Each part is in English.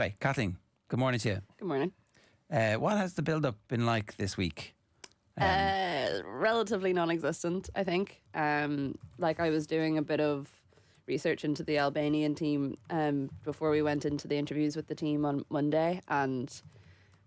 Right, Kathleen, good morning to you. Good morning. What has the build-up been like this week? Relatively non-existent, I think. Like I was doing a bit of research into the Albanian team before we went into the interviews with the team on Monday, and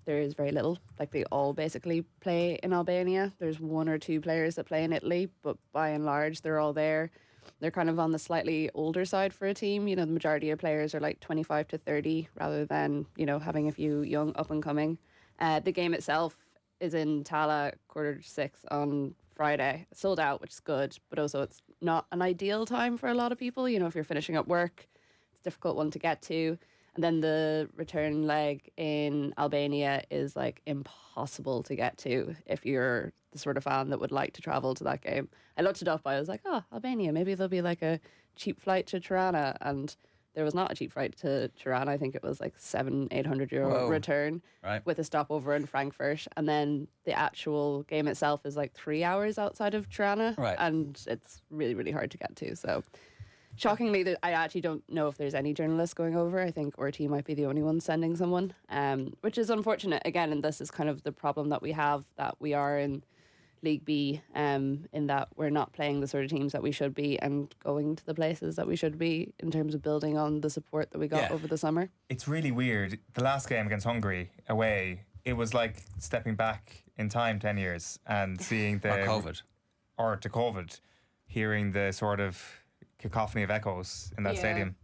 there is very little. Like they all basically play in Albania. There's one or two players that play in Italy, but by and large, they're all there. They're kind of on the slightly older side for a team. You know, the majority of players are like 25 to 30 rather than, you know, having a few young up and coming. The game itself is in Tallaght, 5:45 on Friday. It's sold out, which is good, but also it's not an ideal time for a lot of people. You know, if you're finishing up work, it's a difficult one to get to. And then the return leg in Albania is like impossible to get to if you're the sort of fan that would like to travel to that game. I looked it up. I was like, oh, Albania, maybe there'll be like a cheap flight to Tirana. And there was not a cheap flight to Tirana. I think it was like €700-800 return with a stopover in Frankfurt. And then the actual game itself is like 3 hours outside of Tirana. And it's really, really hard to get to. So shockingly, I actually don't know if there's any journalists going over. I think RT might be the only one sending someone, which is unfortunate. Again, and this is kind of the problem that we have, that we are in League B, in that we're not playing the sort of teams that we should be and going to the places that we should be in terms of building on the support that we got over the summer. It's really weird. The last game against Hungary away, it was like stepping back in time 10 years and seeing the... Or to COVID. Hearing the sort of cacophony of echoes in that stadium.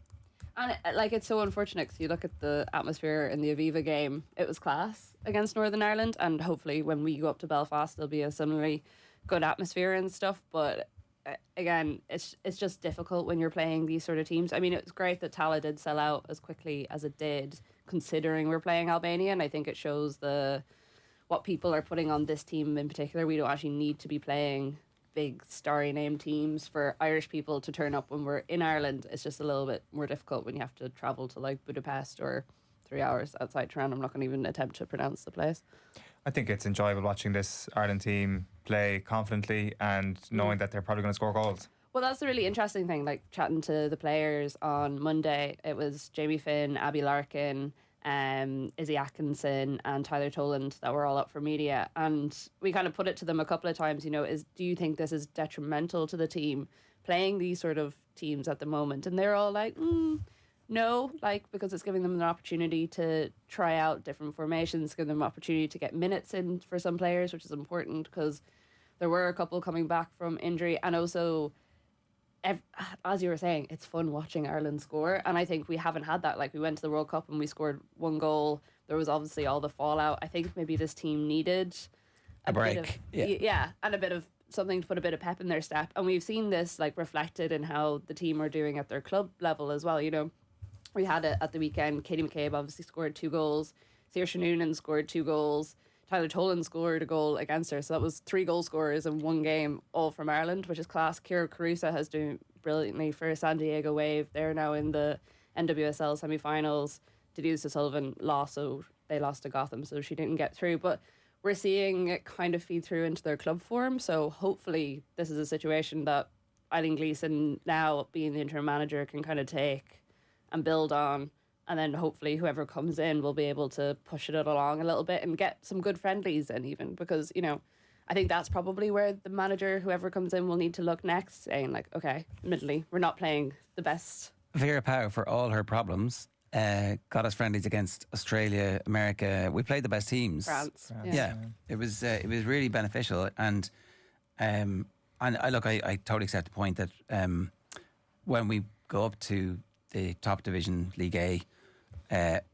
And like it's so unfortunate because you look at the atmosphere in the Aviva game, it was class against Northern Ireland, and hopefully when we go up to Belfast there'll be a similarly good atmosphere and stuff, but again it's just difficult when you're playing these sort of teams. I mean, it was great that Tallaght did sell out as quickly as it did considering we're playing Albania, and I think it shows what people are putting on this team in particular. We don't actually need to be playing big starry name teams for Irish people to turn up when we're in Ireland. It's just a little bit more difficult when you have to travel to like Budapest or 3 hours outside Tirana. I'm not going to even attempt to pronounce the place. I think it's enjoyable watching this Ireland team play confidently and knowing that they're probably going to score goals. Well, that's the really interesting thing, like chatting to the players on Monday. It was Jamie Finn, Abby Larkin, Izzy Atkinson and Tyler Toland that were all up for media, and we kind of put it to them a couple of times, you know, do you think this is detrimental to the team playing these sort of teams at the moment? And they're all like, no, like, because it's giving them an opportunity to try out different formations, give them an opportunity to get minutes in for some players, which is important because there were a couple coming back from injury, and also as you were saying, it's fun watching Ireland score, and I think we haven't had that. Like, we went to the World Cup and we scored one goal. There was obviously all the fallout. I think maybe this team needed a break, and a bit of something to put a bit of pep in their step. And we've seen this like reflected in how the team are doing at their club level as well. You know, we had it at the weekend. Katie McCabe obviously scored 2 goals. Saoirse Noonan scored 2 goals. Tyler Toland scored a goal against her. So that was 3 goal scorers in one game, all from Ireland, which is class. Kira Carusa has done brilliantly for San Diego Wave. They're now in the NWSL semi-finals. Denise O'Sullivan lost, so they lost to Gotham, so she didn't get through. But we're seeing it kind of feed through into their club form. So hopefully this is a situation that Eileen Gleeson, now being the interim manager, can kind of take and build on. And then hopefully whoever comes in will be able to push it along a little bit and get some good friendlies in, even because, you know, I think that's probably where the manager, whoever comes in, will need to look next, saying like, okay, admittedly, we're not playing the best. Vera Pauw, for all her problems, got us friendlies against Australia, America. We played the best teams. France. Yeah. It was really beneficial. And I totally accept the point that when we go up to the top division, League A,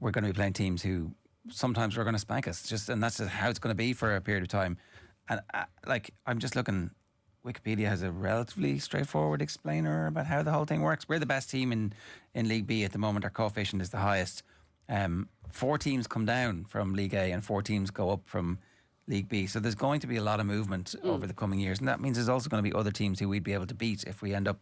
we're going to be playing teams who sometimes are going to spank us. And that's just how it's going to be for a period of time. And I'm just looking, Wikipedia has a relatively straightforward explainer about how the whole thing works. We're the best team in League B at the moment. Our coefficient is the highest. 4 teams come down from League A and 4 teams go up from League B. So there's going to be a lot of movement over the coming years. And that means there's also going to be other teams who we'd be able to beat if we end up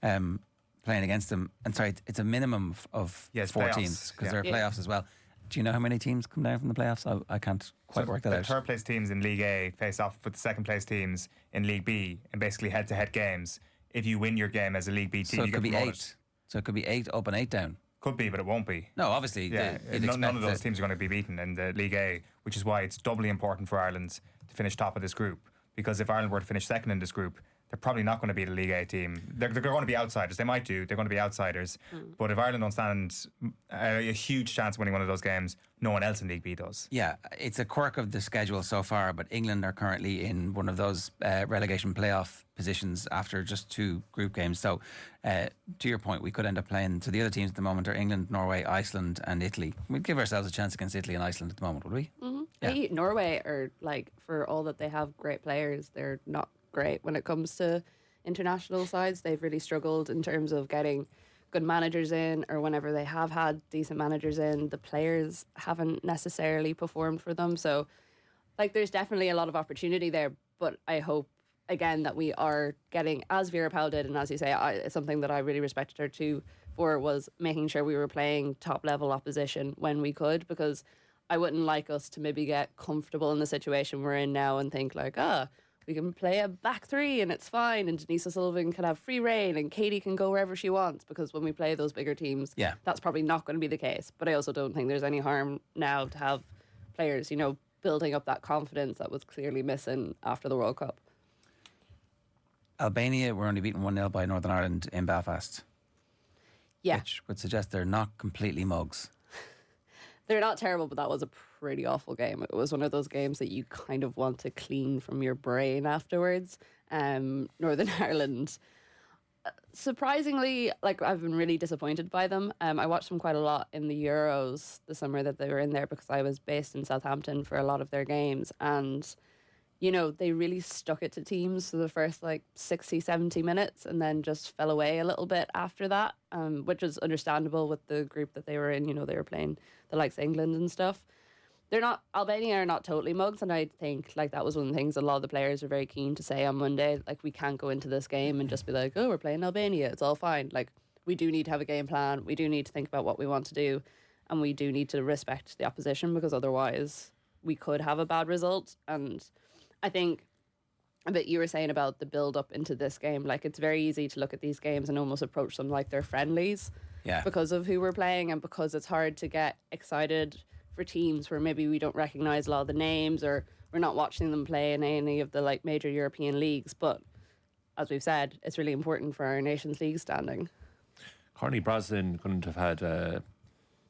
playing against them. And sorry, it's a minimum of 4 playoffs, teams because there are playoffs as well. Do you know how many teams come down from the playoffs? I can't quite work that out. The third place teams in League A face off with the second place teams in League B in basically head-to-head games. If you win your game as a League B team, so you get promoted. So it could be 8 up and 8 down. Could be, but it won't be. No, obviously. Yeah, none of those teams are going to be beaten in the League A, which is why it's doubly important for Ireland to finish top of this group. Because if Ireland were to finish second in this group, they're probably not going to beat a League A team. They're going to be outsiders. They might do. They're going to be outsiders. But if Ireland don't stand a huge chance of winning one of those games, no one else in League B does. Yeah, it's a quirk of the schedule so far, but England are currently in one of those relegation playoff positions after just 2 group games. So, to your point, we could end up playing. So the other teams at the moment are England, Norway, Iceland, and Italy. We'd give ourselves a chance against Italy and Iceland at the moment, would we? Yeah. Norway are, like, for all that they have great players, they're not great when it comes to international sides. They've really struggled in terms of getting good managers in, or whenever they have had decent managers in, the players haven't necessarily performed for them. So, like, there's definitely a lot of opportunity there, but I hope again that we are getting, as Vera Pauw did, and as you say, it's something that I really respected her too for, was making sure we were playing top level opposition when we could, because I wouldn't like us to maybe get comfortable in the situation we're in now and think like, we can play a back 3 and it's fine, and Denise O'Sullivan can have free reign and Katie can go wherever she wants, because when we play those bigger teams, that's probably not going to be the case. But I also don't think there's any harm now to have players, you know, building up that confidence that was clearly missing after the World Cup. Albania were only beaten 1-0 by Northern Ireland in Belfast. Yeah. Which would suggest they're not completely mugs. They're not terrible, but that was a pretty awful game. It was one of those games that you kind of want to clean from your brain afterwards. Northern Ireland, surprisingly, like, I've been really disappointed by them. I watched them quite a lot in the Euros the summer that they were in there, because I was based in Southampton for a lot of their games. And, you know, they really stuck it to teams for the first like 60, 70 minutes and then just fell away a little bit after that, which was understandable with the group that they were in. You know, they were playing the likes of England and stuff. Albania are not totally mugs, and I think like that was one of the things a lot of the players were very keen to say on Monday. Like, we can't go into this game and just be like, oh, we're playing Albania, it's all fine. Like, we do need to have a game plan. We do need to think about what we want to do, and we do need to respect the opposition, because otherwise we could have a bad result. And I think a bit you were saying about the build up into this game, like, it's very easy to look at these games and almost approach them like they're friendlies, because of who we're playing, and because it's hard to get excited for teams where maybe we don't recognise a lot of the names, or we're not watching them play in any of the like major European leagues. But as we've said, it's really important for our Nations League standing. Courtney Brosnan couldn't have had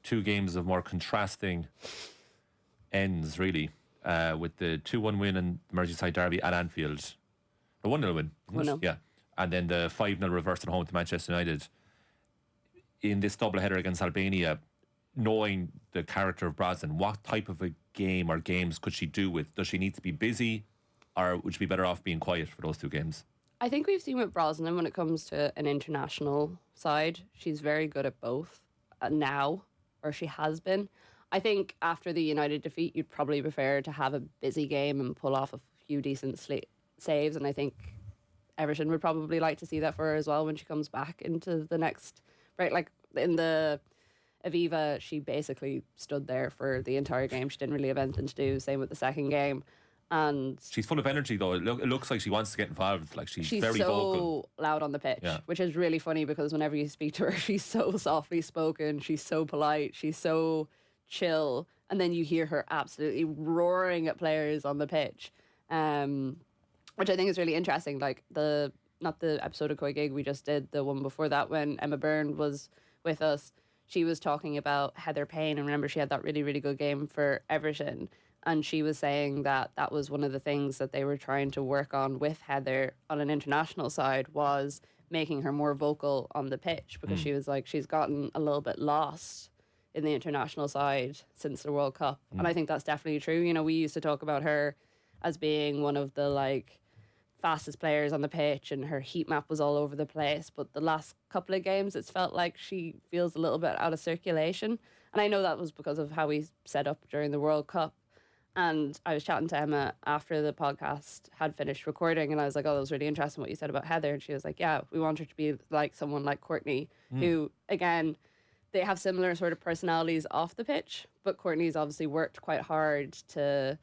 2 games of more contrasting ends, really, with the 2-1 win in the Merseyside derby at Anfield. A 1-0 win, wasn't it? Yeah. And then the 5-0 reverse at home to Manchester United. In this doubleheader against Albania, knowing the character of Brosnan, what type of a game or games could she do with? Does she need to be busy, or would she be better off being quiet for those 2 games? I think we've seen with Brosnan, when it comes to an international side, she's very good at both now, or she has been. I think after the United defeat, you'd probably prefer to have a busy game and pull off a few decent saves, and I think Everton would probably like to see that for her as well when she comes back into the next break. Like in the Aviva, she basically stood there for the entire game. She didn't really have anything to do. Same with the second game. And she's full of energy, though. It looks like she wants to get involved. Like she's very so vocal, loud on the pitch, which is really funny, because whenever you speak to her, she's so softly spoken. She's so polite. She's so chill, and then you hear her absolutely roaring at players on the pitch, which I think is really interesting. Like not the episode of Koi Gig we just did, the one before that, when Emma Byrne was with us, she was talking about Heather Payne, and remember she had that really, really good game for Everton, and she was saying that that was one of the things that they were trying to work on with Heather on an international side, was making her more vocal on the pitch, because she was like, she's gotten a little bit lost in the international side since the World Cup. And I think that's definitely true. You know, we used to talk about her as being one of the like fastest players on the pitch, and her heat map was all over the place, but the last couple of games it's felt like she feels a little bit out of circulation. And I know that was because of how we set up during the World Cup. And I was chatting to Emma after the podcast had finished recording, and I was like, oh, that was really interesting what you said about Heather. And she was like, yeah, we want her to be like someone like Courtney, who, again, they have similar sort of personalities off the pitch, but Courtney's obviously worked quite hard to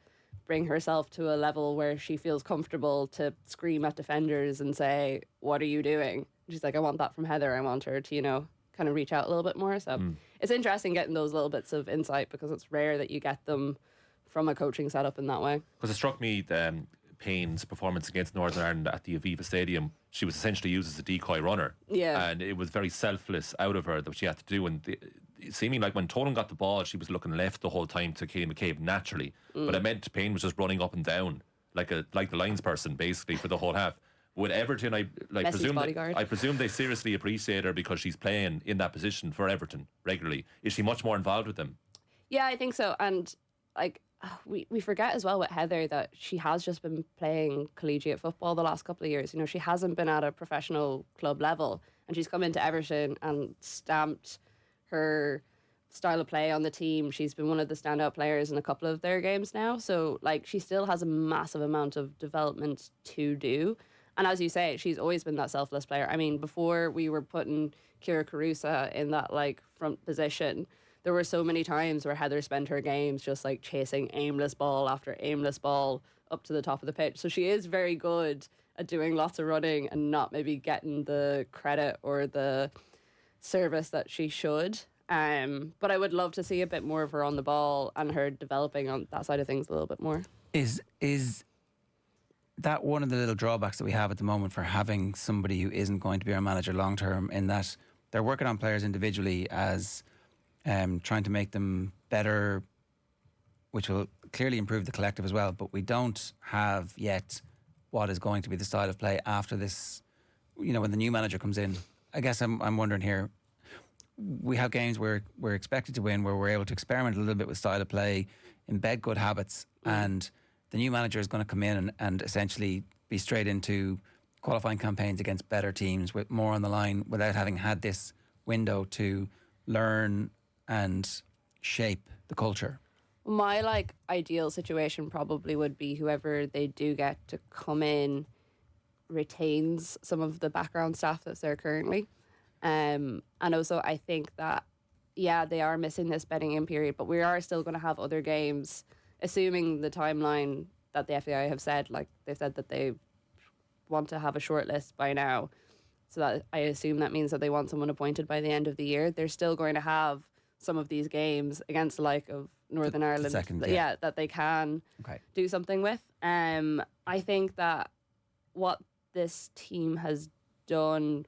bring herself to a level where she feels comfortable to scream at defenders and say, what are you doing? She's like, I want that from Heather. I want her to, you know, kind of reach out a little bit more. So it's interesting getting those little bits of insight because it's rare that you get them from a coaching setup in that way. Because it struck me Payne's performance against Northern Ireland at the Aviva Stadium, she was essentially used as a decoy runner. Yeah. And it was very selfless out of her that she had to do. And it seeming like when Tolan got the ball, she was looking left the whole time to Katie McCabe naturally. But it meant Payne was just running up and down like the lines person basically for the whole half. With Everton, I presume they seriously appreciate her because she's playing in that position for Everton regularly. Is she much more involved with them? Yeah, I think so. And like we forget as well with Heather that she has just been playing collegiate football the last couple of years. You know, she hasn't been at a professional club level, and she's come into Everton and stamped her style of play on the team. She's been one of the standout players in a couple of their games now. So like she still has a massive amount of development to do. And as you say, she's always been that selfless player. I mean, before we were putting Kira Carusa in that like front position, there were so many times where Heather spent her games just like chasing aimless ball after aimless ball up to the top of the pitch. So she is very good at doing lots of running and not maybe getting the credit or the service that she should. But I would love to see a bit more of her on the ball and her developing on that side of things a little bit more. Is that one of the little drawbacks that we have at the moment for having somebody who isn't going to be our manager long term, in that they're working on players individually as trying to make them better, which will clearly improve the collective as well, but we don't have yet what is going to be the style of play after this, you know, when the new manager comes in. I guess I'm wondering here, we have games where we're expected to win, where we're able to experiment a little bit with style of play, embed good habits, and the new manager is going to come in and essentially be straight into qualifying campaigns against better teams with more on the line without having had this window to learn and shape the culture. My like ideal situation probably would be whoever they do get to come in retains some of the background staff that's there currently. And also I think that, yeah, they are missing this bedding in period, but we are still going to have other games, assuming the timeline that the FAI have said, like they've said that they want to have a short list by now. So that I assume that means that they want someone appointed by the end of the year. They're still going to have some of these games against the like of Northern Ireland, that they can do something with. I think that what this team has done,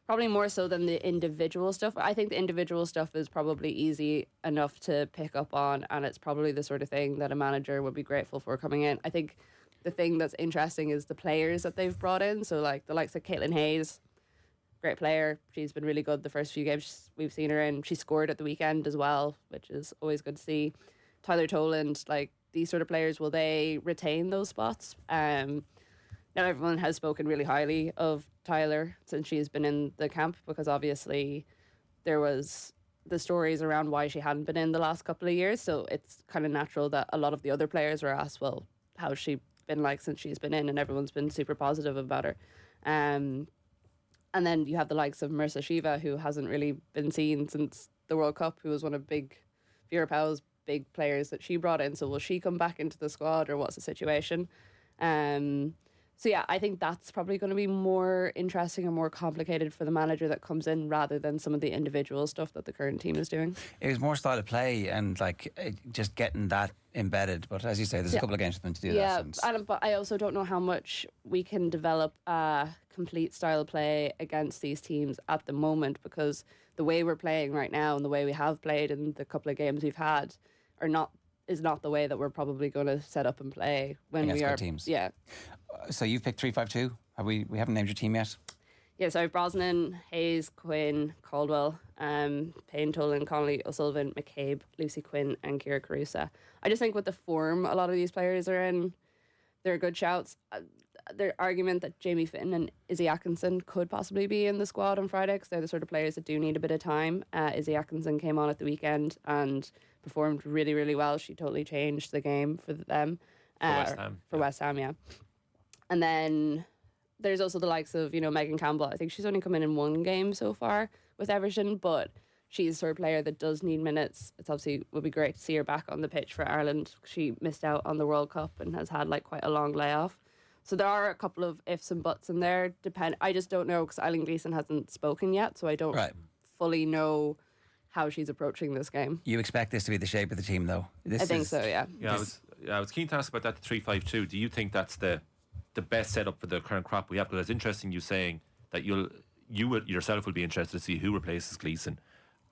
probably more so than the individual stuff. I think the individual stuff is probably easy enough to pick up on, and it's probably the sort of thing that a manager would be grateful for coming in. I think the thing that's interesting is the players that they've brought in. So like the likes of Caitlin Hayes, great player. She's been really good the first few games we've seen her in. She scored at the weekend as well, which is always good to see. Tyler Toland, like these sort of players, will they retain those spots? Now everyone has spoken really highly of Tyler since she's been in the camp, because obviously there was the stories around why she hadn't been in the last couple of years. So it's kind of natural that a lot of the other players were asked, well, how's she been like since she's been in? And everyone's been super positive about her. And then you have the likes of Marissa Shiva, who hasn't really been seen since the World Cup, who was one of Vera Pauw's big players that she brought in. So will she come back into the squad, or what's the situation? So yeah, I think that's probably going to be more interesting and more complicated for the manager that comes in, rather than some of the individual stuff that the current team is doing. It was more style of play and like just getting that embedded. But as you say, there's a couple of games for them to do that. Yeah, but I also don't know how much we can develop a complete style of play against these teams at the moment, because the way we're playing right now and the way we have played in the couple of games we've had is not the way that we're probably going to set up and play when against we are good teams. Yeah. So you've picked 3-5-2. We haven't named your team yet. Yeah, so I have Brosnan, Hayes, Quinn, Caldwell, Payne, Tolan, Connolly, O'Sullivan, McCabe, Lucy Quinn, and Kira Carusa. I just think with the form a lot of these players are in, they're good shouts. Their argument that Jamie Fitton and Izzy Atkinson could possibly be in the squad on Friday, because they're the sort of players that do need a bit of time. Izzy Atkinson came on at the weekend and performed really, really well. She totally changed the game for them. West Ham, yeah. And then there's also the likes of, Megan Campbell. I think she's only come in one game so far with Everton, but she's the sort of player that does need minutes. It's obviously would be great to see her back on the pitch for Ireland. She missed out on the World Cup and has had quite a long layoff. So there are a couple of ifs and buts in there. I just don't know, because Eileen Gleeson hasn't spoken yet, so I don't fully know how she's approaching this game. You expect this to be the shape of the team, though? I think so, yeah. Yeah, I was keen to ask about that, the 3-5-2. Do you think that's the best setup for the current crop we have? Because it's interesting you saying that you yourself will be interested to see who replaces Gleeson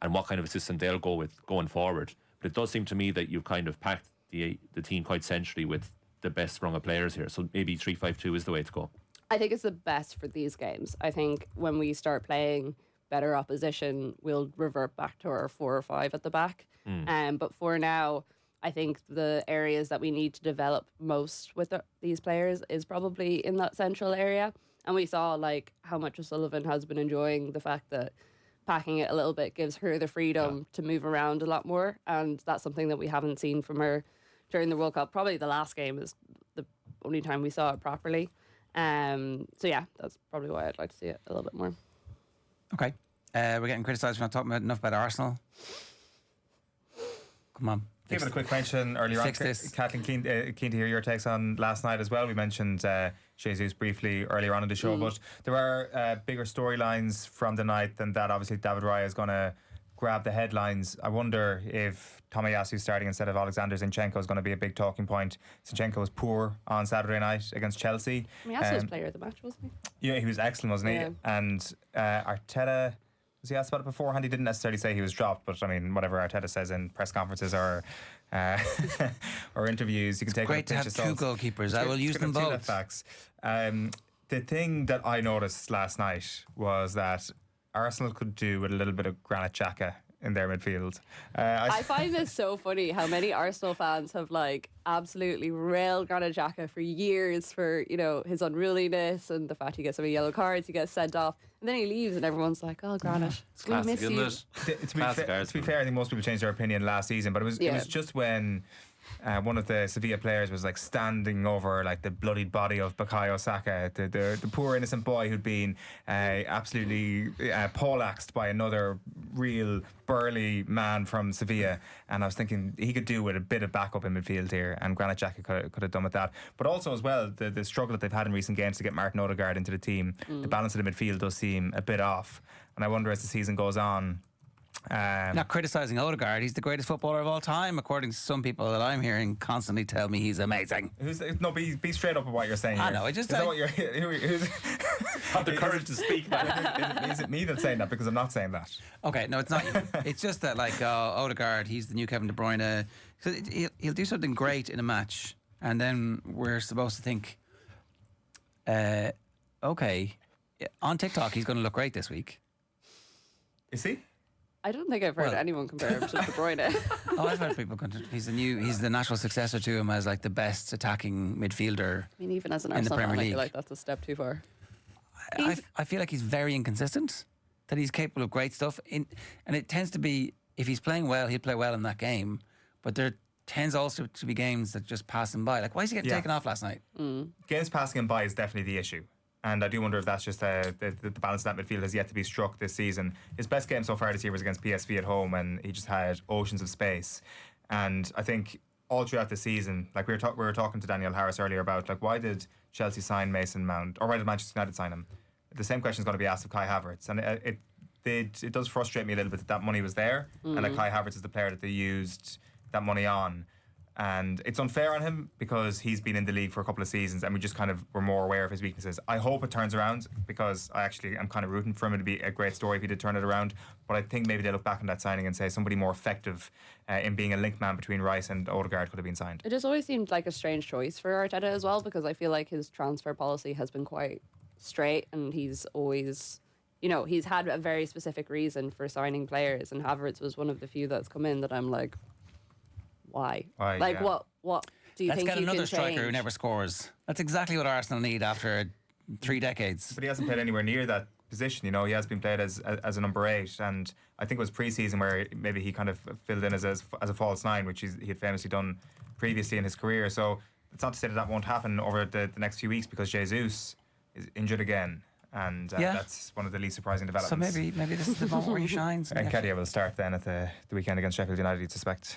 and what kind of a system they'll go with going forward. But it does seem to me that you've kind of packed the team quite centrally with the best rung of players here. So maybe 3-5-2 is the way to go. I think it's the best for these games. I think when we start playing better opposition, we'll revert back to our 4 or 5 at the back. But for now, I think the areas that we need to develop most with these players is probably in that central area. And we saw like how much O'Sullivan has been enjoying the fact that packing it a little bit gives her the freedom to move around a lot more. And that's something that we haven't seen from her during the World Cup. Probably the last game is the only time we saw it properly. So yeah, that's probably why I'd like to see it a little bit more. Okay. We're getting criticised for not talking enough about Arsenal. Come on. Give it a quick mention earlier on. Kathleen, keen to hear your takes on last night as well. We mentioned Jesus briefly earlier on in the show, but there are bigger storylines from the night than that. Obviously, David Raya is going to grab the headlines. I wonder if Tomiyasu starting instead of Alexander Zinchenko is going to be a big talking point. Zinchenko was poor on Saturday night against Chelsea. Tomiyasu was player of the match, wasn't he? Yeah, he was excellent, wasn't he? Yeah. And Arteta... Was he asked about it beforehand? He didn't necessarily say he was dropped, but I mean, whatever Arteta says in press conferences or or interviews, you can take. Great to have two goalkeepers. I will use them both. Facts. The thing that I noticed last night was that Arsenal could do with a little bit of Granit Xhaka in their midfield. I find this so funny how many Arsenal fans have like absolutely railed Granit Xhaka for years for, you know, his unruliness and the fact he gets so many yellow cards, he gets sent off, and then he leaves and everyone's like, oh, Granit, we miss you. To be fair, I think most people changed their opinion last season, but it was just when one of the Sevilla players was like standing over like the bloodied body of Bukayo Saka, the poor innocent boy who'd been absolutely poleaxed by another real burly man from Sevilla, and I was thinking he could do with a bit of backup in midfield here, and Granit Xhaka could have done with that. But also as well, the struggle that they've had in recent games to get Martin Odegaard into the team, the balance of the midfield does seem a bit off, and I wonder as the season goes on. Not criticising Odegaard, he's the greatest footballer of all time, according to some people that I'm hearing constantly tell me he's amazing. Be straight up with what you're saying. I know. I just. Is that what you're? Have the courage to speak. Is it me that's saying that? Because I'm not saying that. Okay, no, it's not you. It's just that like Odegaard, he's the new Kevin De Bruyne. So he'll do something great in a match, and then we're supposed to think, okay, on TikTok he's going to look great this week. Is he? I don't think I've heard anyone compare him to De Bruyne. Oh, I've heard people. He's the natural successor to him as like the best attacking midfielder. I mean, even as an in the Arsenal Premier fan, I League. feel like that's a step too far. I feel like he's very inconsistent. That he's capable of great stuff, and it tends to be if he's playing well, he'll play well in that game. But there tends also to be games that just pass him by. Like, why is he getting taken off last night? Games passing him by is definitely the issue. And I do wonder if that's just the balance of that midfield has yet to be struck this season. His best game so far this year was against PSV at home, and he just had oceans of space. And I think all throughout the season, like we were talking to Daniel Harris earlier about, like, why did Chelsea sign Mason Mount, or why did Manchester United sign him? The same question is going to be asked of Kai Havertz, and it does frustrate me a little bit that money was there, and that Kai Havertz is the player that they used that money on. And it's unfair on him because he's been in the league for a couple of seasons and we just kind of were more aware of his weaknesses. I hope it turns around because I actually am kind of rooting for him. It'd be a great story if he did turn it around. But I think maybe they look back on that signing and say somebody more effective in being a link man between Rice and Odegaard could have been signed. It just always seemed like a strange choice for Arteta as well, because I feel like his transfer policy has been quite straight and he's always, you know, he's had a very specific reason for signing players, and Havertz was one of the few that's come in that I'm like, why? Like, yeah. what do you Let's think get you another can striker change? who never scores. That's exactly what Arsenal need after 3 decades. But he hasn't played anywhere near that position. You know, he has been played as a number 8, and I think it was pre-season where maybe he kind of filled in as a false 9, which he had famously done previously in his career. So it's not to say that won't happen over the next few weeks because Jesus is injured again. And that's one of the least surprising developments. So maybe this is the moment where he shines. And Kedia will start then at the weekend against Sheffield United, you'd suspect.